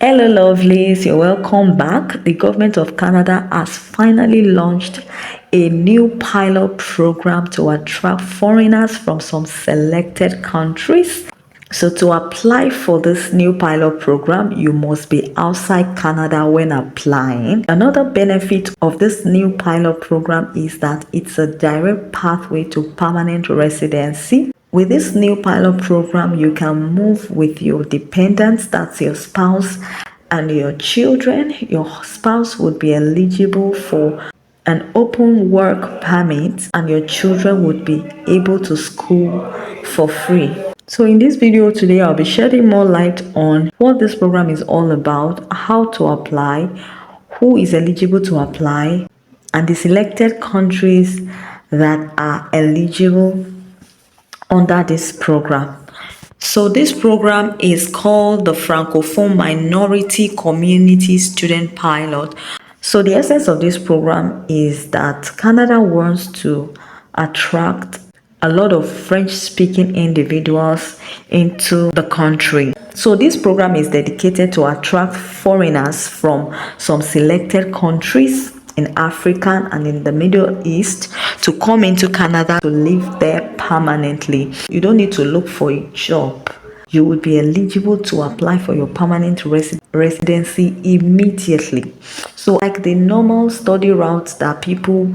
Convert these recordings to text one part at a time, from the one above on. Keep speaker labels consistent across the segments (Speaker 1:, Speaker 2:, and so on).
Speaker 1: Hello, lovelies. You're welcome back. The government of Canada has finally launched a new pilot program to attract foreigners from some selected countries. So, to apply for this new pilot program, you must be outside Canada when applying. Another benefit of this new pilot program is that it's a direct pathway to permanent residency. With this new pilot program, you can move with your dependents, that's your spouse and your children. Your spouse would be eligible for an open work permit, and your children would be able to school for free. So in this video today, I'll be shedding more light on what this program is all about, how to apply, who is eligible to apply, and the selected countries that are eligible under this program. So this program is called the Francophone Minority Community Student Pilot. So the essence of this program is that Canada wants to attract a lot of French-speaking individuals into the country. So this program is dedicated to attract foreigners from some selected countries in Africa and in the Middle East to come into Canada to live there permanently. You don't need to look for a job. You will be eligible to apply for your permanent residency immediately. So like the normal study routes that people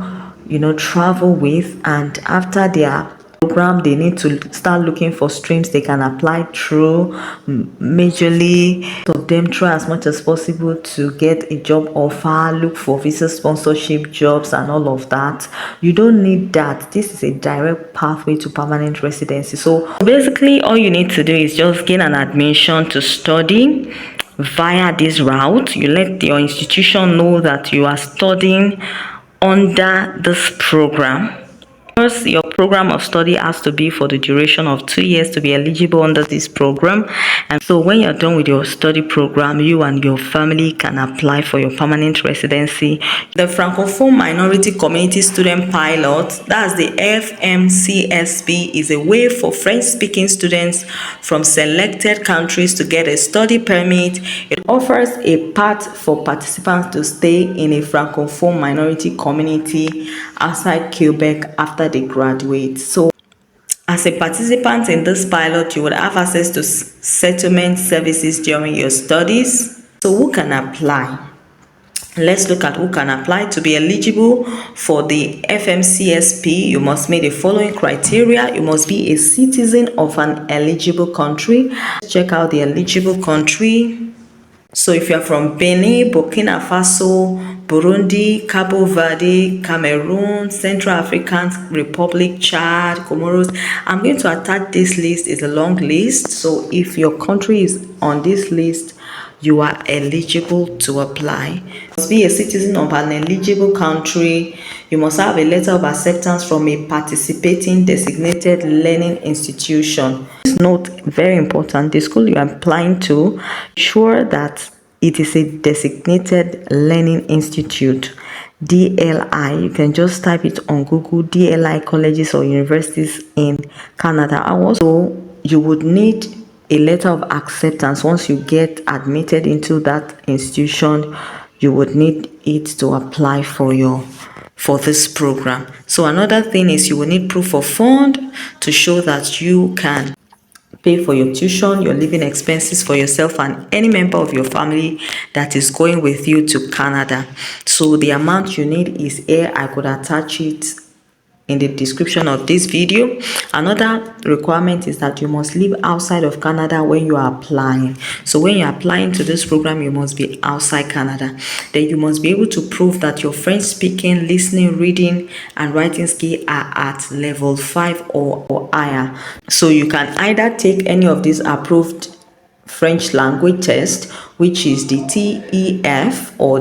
Speaker 1: travel with, and after their program they need to start looking for streams they can apply through. Majorly of them try as much as possible to get a job offer, look for visa sponsorship jobs and all of that. You don't need that. This is a direct pathway to permanent residency. So basically all you need to do is just gain an admission to study via this route. You let your institution know that you are studying under this program. First, your program of study has to be for the duration of 2 years to be eligible under this program. And so when you're done with your study program, you and your family can apply for your permanent residency. The Francophone Minority Community Student Pilot, that's the FMCSP, is a way for French-speaking students from selected countries to get a study permit. It offers a path for participants to stay in a Francophone minority community outside Quebec after they graduate. So as a participant in this pilot, you would have access to settlement services during your studies. So who can apply? Let's look at who can apply. To be eligible for the FMCSP, you must meet the following criteria. You must be a citizen of an eligible country. Check out the eligible country. So if you're from Benin, Burkina Faso, Burundi, Cabo Verde, Cameroon, Central African Republic, Chad, Comoros, I'm going to attach this list. It's a long list. So if your country is on this list, you are eligible to apply. You must be a citizen of an eligible country. You must have a letter of acceptance from a participating designated learning institution. Please note, very important, the school you are applying to, ensure that it is a designated learning institute. DLI, you can just type it on Google, DLI colleges or universities in Canada. Also, you would need a letter of acceptance. Once you get admitted into that institution, you would need it to apply for this program. So another thing is you will need proof of fund to show that you can pay for your tuition, your living expenses for yourself and any member of your family that is going with you to Canada. So the amount you need is here. I could attach it in the description of this video. Another requirement is that you must live outside of Canada when you are applying. So when you're applying to this program, you must be outside Canada. Then you must be able to prove that your French speaking, listening, reading and writing skill are at level 5 or higher. So you can either take any of these approved French language test, which is the TEF or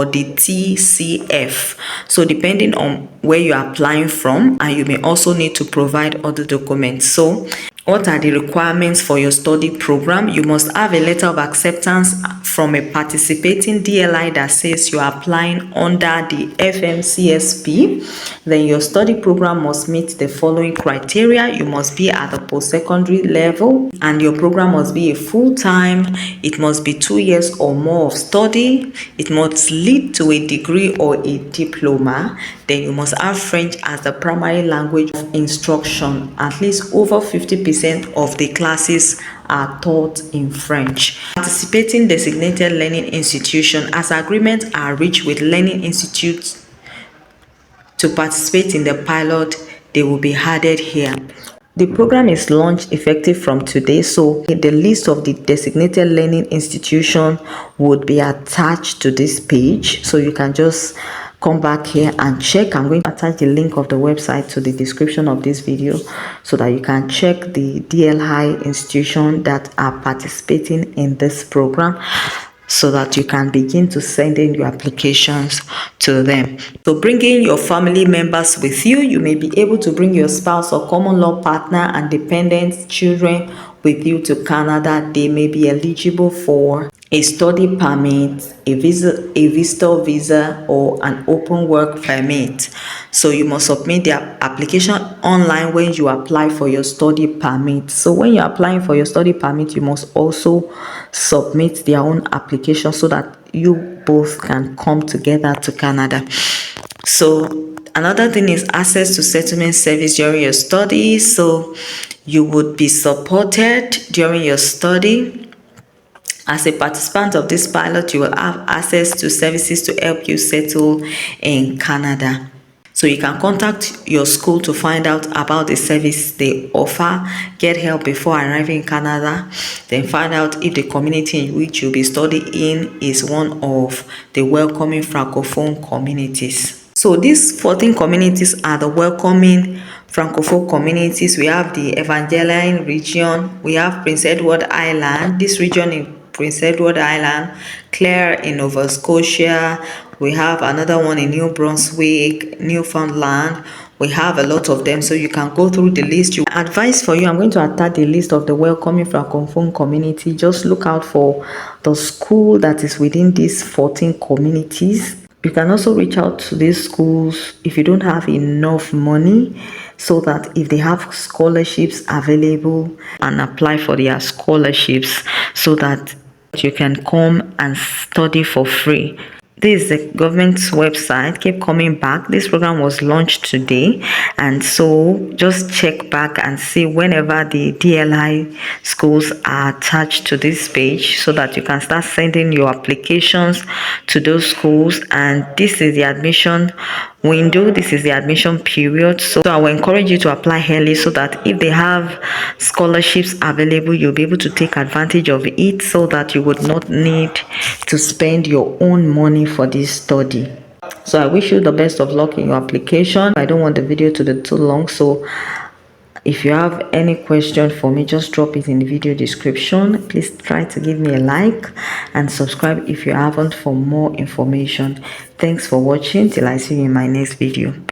Speaker 1: the TCF. So depending on where you are applying from, and you may also need to provide other documents. So what are the requirements for your study program? You must have a letter of acceptance from a participating DLI that says you are applying under the FMCSP. Then your study program must meet the following criteria. You must be at the post-secondary level, and your program must be a full-time. It must be 2 years or more of study. It must lead to a degree or a diploma. Then you must have French as the primary language of instruction. At least over 50% of the classes are taught in French. Participating designated learning institution, as agreements are reached with learning institutes to participate in the pilot, they will be added here. The program is launched effective from today, so the list of the designated learning institution would be attached to this page, so you can just come back here and check. I'm going to attach the link of the website to the description of this video so that you can check the DLI institution that are participating in this program, so that you can begin to send in your applications to them. So bringing your family members with you, you may be able to bring your spouse or common law partner and dependent children with you to Canada. They may be eligible for a study permit, a visitor visa, or an open work permit. So you must submit their application online when you apply for your study permit. So when you're applying for your study permit, you must also submit their own application so that you both can come together to Canada. So another thing is access to settlement service during your study. So you would be supported during your study. As a participant of this pilot, you will have access to services to help you settle in Canada. So you can contact your school to find out about the service they offer, get help before arriving in Canada, then find out if the community in which you'll be studying is one of the welcoming Francophone communities. So these 14 communities are the welcoming Francophone communities. We have the Evangeline region, we have Prince Edward Island, this region in Prince Edward Island, Clare in Nova Scotia, we have another one in New Brunswick, Newfoundland. We have a lot of them, so you can go through the list. Advice for you, I'm going to attach the list of the welcoming Francophone community. Just look out for the school that is within these 14 communities. You can also reach out to these schools if you don't have enough money, so that if they have scholarships available, and apply for their scholarships so that you can come and study for free. This is the government's website. Keep coming back. This program was launched today, and so just check back and see whenever the DLI schools are attached to this page, so that you can start sending your applications to those schools. And this is the admission window, this is the admission period, so I will encourage you to apply early, so that if they have scholarships available, you'll be able to take advantage of it, so that you would not need to spend your own money for this study. So I wish you the best of luck in your application. I don't want the video to be too long, so if you have any question for me, just drop it in the video description. Please try to give me a like and subscribe if you haven't for more information. Thanks for watching. Till I see you in my next video.